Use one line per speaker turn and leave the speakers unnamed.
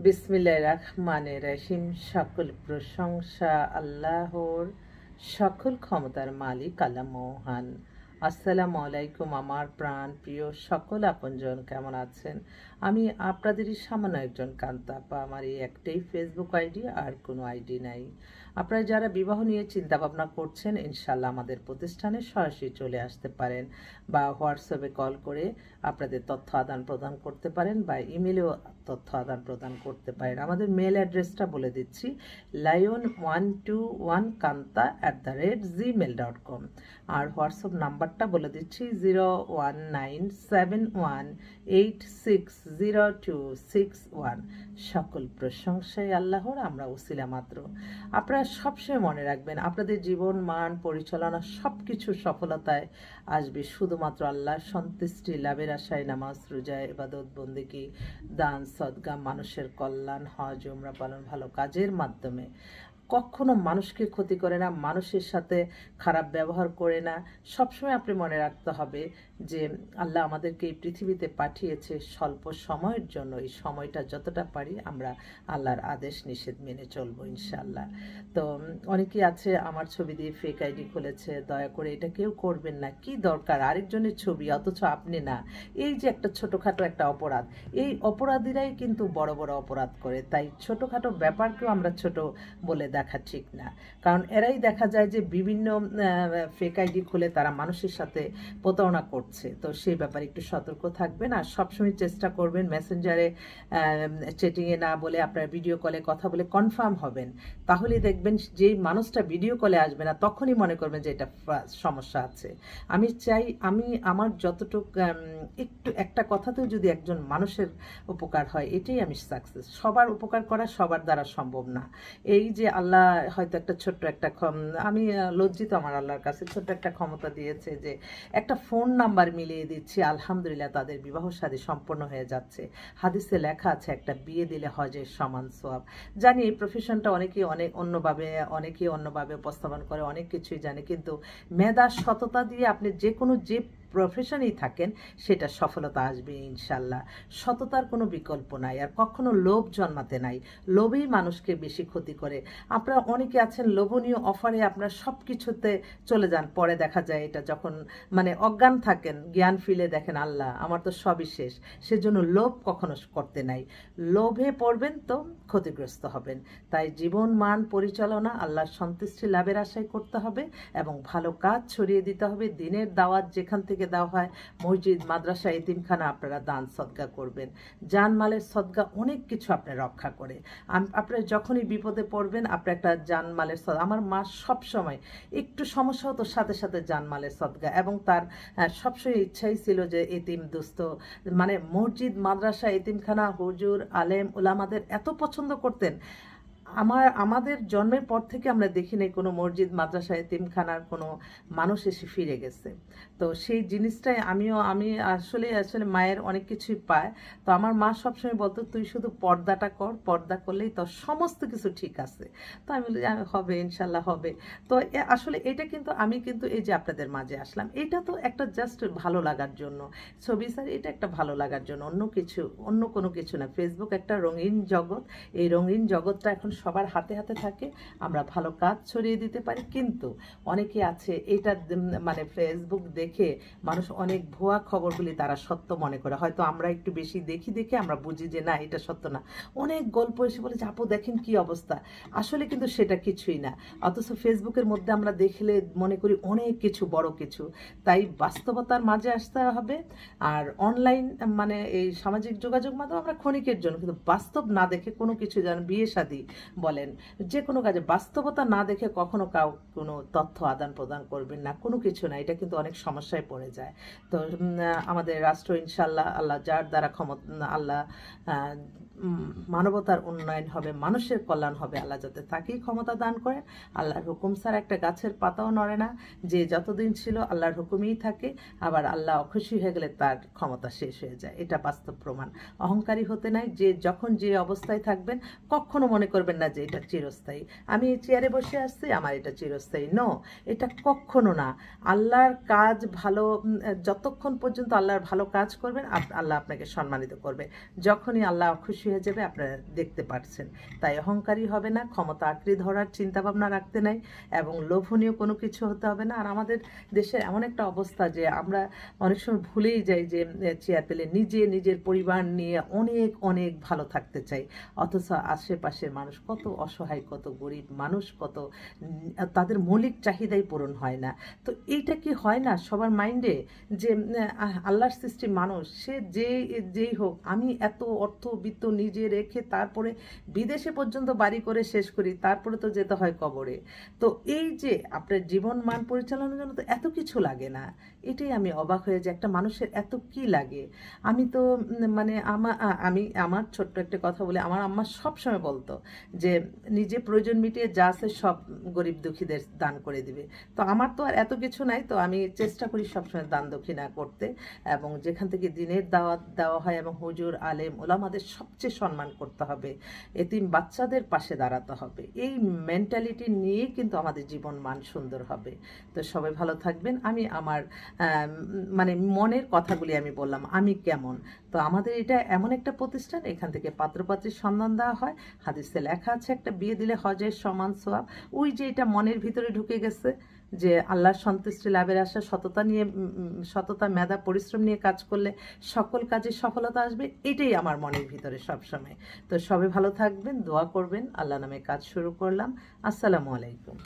বিসমিল্লাহির রহমানির রহিম। সকল প্রশংসা আল্লাহর, সকল ক্ষমতার মালিক আল্লাহ মহান। আসসালামু আলাইকুম আমার প্রাণ প্রিয় সকল আপনজন, কেমন আছেন? আমি আপনাদেরই সামান্য একজন কান্তাপা। আমার এই একটাই ফেসবুক আইডি, আর কোনো আইডি নাই। আপনারা যারা বিবাহ নিয়ে চিন্তা ভাবনা করছেন, ইনশাল্লাহ আমাদের প্রতিষ্ঠানে সরাসরি চলে আসতে পারেন, বা হোয়াটসঅ্যাপে কল করে আপনাদের তথ্য আদান প্রদান করতে পারেন, বা ইমেলেও তথ্য আদান প্রদান করতে পারেন। আমাদের মেল অ্যাড্রেসটা বলে দিচ্ছি, lion121kanta@gmail.com। আর হোয়াটসঅ্যাপ নাম্বারটা বলে দিচ্ছি 01971860261। সকল প্রশংসাই আল্লাহর, আমরা উসিলা মাত্র। আপনারা সবসময় মনে রাখবেন, আপনাদের জীবন মান পরিচালনা সব কিছু সফলতায় আসবে শুধুমাত্র আল্লাহর সন্তুষ্টি লাভের আশায় নামাজ, রোজা, ইবাদত, বন্দেগী, দান, সদকা, মানুষের কল্যাণ, হজ, উমরা পালন, ভালো কাজের মাধ্যমে। কখনো মানুষকে ক্ষতি করে না, মানুষের সাথে খারাপ ব্যবহার করে না। সবসময় আপনি মনে রাখতে হবে যে আল্লাহ আমাদেরকে এই পৃথিবীতে পাঠিয়েছে স্বল্প সময়ের জন্য। এই সময়টা যতটা পারি আমরা আল্লাহর আদেশ নিষেধ মেনে চলবো ইনশাআল্লাহ। তো অনেকেই আছে আমার ছবি দিয়ে ফেক আইডি খুলেছে। দয়া করে এটা কেউ করবেন না। কি দরকার আরেকজনের ছবি, অথচ আপনি না? এই যে একটা ছোটোখাটো একটা অপরাধ, এই অপরাধীরাই কিন্তু বড় বড় অপরাধ করে। তাই ছোটোখাটো ব্যাপারকেও আমরা ছোট বলে দেখা ঠিক না, কারণ এরাই দেখা যায় যে বিভিন্ন ফেক আইডি খুলে তারা মানুষের সাথে প্রতারণা করছে। তো সেই ব্যাপারে একটু সতর্ক থাকবেন, আর সবসময় চেষ্টা করবেন মেসেঞ্জারে চ্যাটিংয়ে না বলে আপনার ভিডিও কলে কথা বলে কনফার্ম হবেন। তাহলেই দেখবেন যেই মানুষটা ভিডিও কলে আসবে না, তখনই মনে করবেন যে এটা সমস্যা আছে। আমি চাই আমার যতটুকু একটু একটা কথাতেও যদি একজন মানুষের উপকার হয়, এটাই আমি সাকসেস। সবার উপকার করা সবার দ্বারা সম্ভব না। এই যে আল্লাহ হয়তো একটা ছোট্ট একটা আমি লজ্জিত আমার আল্লাহর কাছে, ছোট্ট একটা ক্ষমতা দিয়েছে যে একটা ফোন নাম্বার মিলিয়ে দিচ্ছি, আলহামদুলিল্লাহ তাদের বিবাহ শাদী সম্পন্ন হয়ে যাচ্ছে। হাদিসে লেখা আছে একটা বিয়ে দিলে হজের সমান সওয়াব। জানি এই প্রফেশনটা অনেকেই অন্যভাবে উপস্থাপন করে, অনেক কিছুই জানে, কিন্তু মেধা সততা দিয়ে আপনি যে প্রফেশনেই থাকেন সেটা সফলতা আসবে ইনশাল্লাহ। সততার কোনো বিকল্প নাই, আর কখনো লোভ জন্মাতে নাই। লোভেই মানুষকে বেশি ক্ষতি করে। আপনারা অনেকে আছেন লোভনীয় অফারে আপনার সব কিছুতে চলে যান, পরে দেখা যায় এটা যখন অজ্ঞান থাকেন, জ্ঞান ফিরে দেখেন আল্লাহ আমার তো সবই শেষ। সেজন্য লোভ কখনো করতে নাই। লোভে পড়বেন তো ক্ষতিগ্রস্ত হবেন। তাই জীবন মান পরিচালনা আল্লাহর সন্তুষ্টি লাভের আশায় করতে হবে, এবং ভালো কাজ ছড়িয়ে দিতে হবে। দিনের দাওয়াত যেখান থেকে দেওয়া হয়, মসজিদ, মাদ্রাসা, এতিমখানা, আপনারা দান সদকা করবেন। জানমালের সদকা অনেক কিছু আপনার রক্ষা করে। আপনারা যখনই বিপদে পড়বেন, আপনার একটা জানমালের সদকা। আমার মা সবসময় একটু সমস্যা হতো সাথে সাথে জানমালের সদকা, এবং তার সবসময় ইচ্ছাই ছিল যে এতিম দুস্থ, মসজিদ, মাদ্রাসা, এতিমখানা, হুজুর, আলেম, ওলামাদের এত পছন্দ করতেন। আমাদের জন্মের পর থেকে আমরা দেখি নাই কোনো মসজিদ, মাদ্রাসা, এতিমখানার কোনো মানুষ এসে ফিরে গেছে। তো সেই জিনিসটাই আমি আসলে মায়ের অনেক কিছুই পায়। তো আমার মা সবসময় বলতো, তুই শুধু পর্দাটা কর, পর্দা করলেই তো সমস্ত কিছু ঠিক আছে। তো আমি বলি হবে, ইনশাল্লাহ হবে। তো আসলে এটা কিন্তু আমি এই যে আপনাদের মাঝে আসলাম, এটা তো একটা জাস্ট ভালো লাগার জন্য ছবি স্যার, এটা একটা ভালো লাগার জন্য, অন্য কোনো কিছু না। ফেসবুক একটা রঙিন জগৎ। এই রঙিন জগৎটা এখন সবার হাতে হাতে থাকে। আমরা ভালো কাজ ছড়িয়ে দিতে পারি, কিন্তু অনেকে আছে এটা ফেসবুক দেখে মানুষ অনেক ভুয়া খবরগুলি তারা সত্য মনে করে। হয়তো আমরা একটু বেশি দেখে আমরা বুঝি যে না, এটা সত্য না। অনেক গল্প এসে বলে যে আপু দেখেন কি অবস্থা, আসলে কিন্তু সেটা কিছুই না। অথচ ফেসবুকের মধ্যে আমরা দেখলে মনে করি অনেক কিছু, বড় কিছু। তাই বাস্তবতার মাঝে আসতে হবে। আর অনলাইন এই সামাজিক যোগাযোগ মাধ্যম আমরা ক্ষণিকের জন্য, কিন্তু বাস্তব না দেখে কোনো কিছু, যেন বিয়ে শাদী বলেন, যে কোনো কাজে বাস্তবতা না দেখে কখনো কোনো তথ্য আদান প্রদান করবেন না, কোনো কিছু না। এটা কিন্তু অনেক সমস্যায় পড়ে যায়। তো আমাদের রাষ্ট্র ইনশাল্লাহ আল্লাহ যার দ্বারা আল্লাহ মানবতার উন্নয়ন হবে, মানুষের কল্যাণ হবে, আল্লাহ যাতে তাকেই ক্ষমতা দান করেন। আল্লাহর হুকুম ছাড়া একটা গাছের পাতাও নড়ে না। যে যতদিন ছিল আল্লাহর হুকুমেই থাকে, আবার আল্লাহ অখুশি হয়ে গেলে তার ক্ষমতা শেষ হয়ে যায়। এটা বাস্তব প্রমাণ। অহংকারী হতে নাই। যে যখন যে অবস্থায় থাকবেন, কখনো মনে করবেন ভাববেন না যে এটা চিরস্থায়ী, আমি এই চেয়ারে বসে আসছি আমার এটা চিরস্থায়ী। নো, এটা কখনো না। আল্লাহর কাজ ভালো, যতক্ষণ পর্যন্ত আল্লাহর ভালো কাজ করবেন আল্লাহ আপনাকে সম্মানিত করবে। যখনই আল্লাহ খুশি হয়ে যাবে আপনারা দেখতে পাচ্ছেন। তাই অহংকারী হবে না, ক্ষমতা আঁকড়ে ধরার চিন্তা ভাবনা রাখতে নাই, এবং লোভনীয় কোনো কিছু হতে হবে না। আর আমাদের দেশের এমন একটা অবস্থা যে আমরা অনেক সময় ভুলেই যাই যে চেয়ার পেলে নিজের পরিবার নিয়ে অনেক অনেক ভালো থাকতে চাই, অথচ আশেপাশের মানুষ কত অসহায়, কত গরিব মানুষ, কত তাদের মৌলিক চাহিদাই পূরণ হয় না। তো এইটা কি হয় না সবার মাইন্ডে যে আল্লাহর সৃষ্টি মানুষ, সে যেই হোক, আমি এত অর্থবিত্ত নিজে রেখে তারপরে বিদেশে পর্যন্ত বাড়ি করে শেষ করি, তারপরে তো যেতে হয় কবরে। তো এই যে আপনার জীবন মান পরিচালনার জন্য তো এত কিছু লাগে না, এটাই আমি অবাক হয়ে যে একটা মানুষের এত কি লাগে। আমি তো মানে আমার ছোট্ট একটা কথা বলে, আমার আম্মা সবসময় বলতো যে নিজে প্রয়োজন মিটিয়ে যা আছে সব গরিব দুঃখীদের দান করে দিবে। তো আমার তো আর এত কিছু নাই, তো আমি চেষ্টা করি সবসময় দান দক্ষিণা করতে, এবং যেখান থেকে দিনের দাওয়াত দেওয়া হয়, এবং হুজুর আলেম ওলামাদের সবচেয়ে সম্মান করতে হবে, এতিম বাচ্চাদের পাশে দাঁড়াতে হবে। এই মেন্টালিটি নিয়ে কিন্তু আমাদের জীবন মান সুন্দর হবে। তো সবাই ভালো থাকবেন। আমি আমার মানে মনের কথাগুলি আমি বললাম আমি কেমন। তো আমাদের এটা এমন একটা প্রতিষ্ঠান, এখান থেকে পাত্রপাত্রীর সন্ধান দেওয়া হয়। হাদিসে লেখা আছে একটা বিয়ে দিলে হজের সমান সোয়াব। ওই যে এটা মনের ভিতরে ঢুকে গেছে যে আল্লাহর সন্তুষ্টি লাভের আশা, সততা মেধা পরিশ্রম নিয়ে কাজ করলে সকল কাজে সফলতা আসবে, এটাই আমার মনের ভিতরে সবসময়। তো সবাই ভালো থাকবেন, দোয়া করবেন। আল্লাহ নামে কাজ শুরু করলাম। আসসালামু আলাইকুম।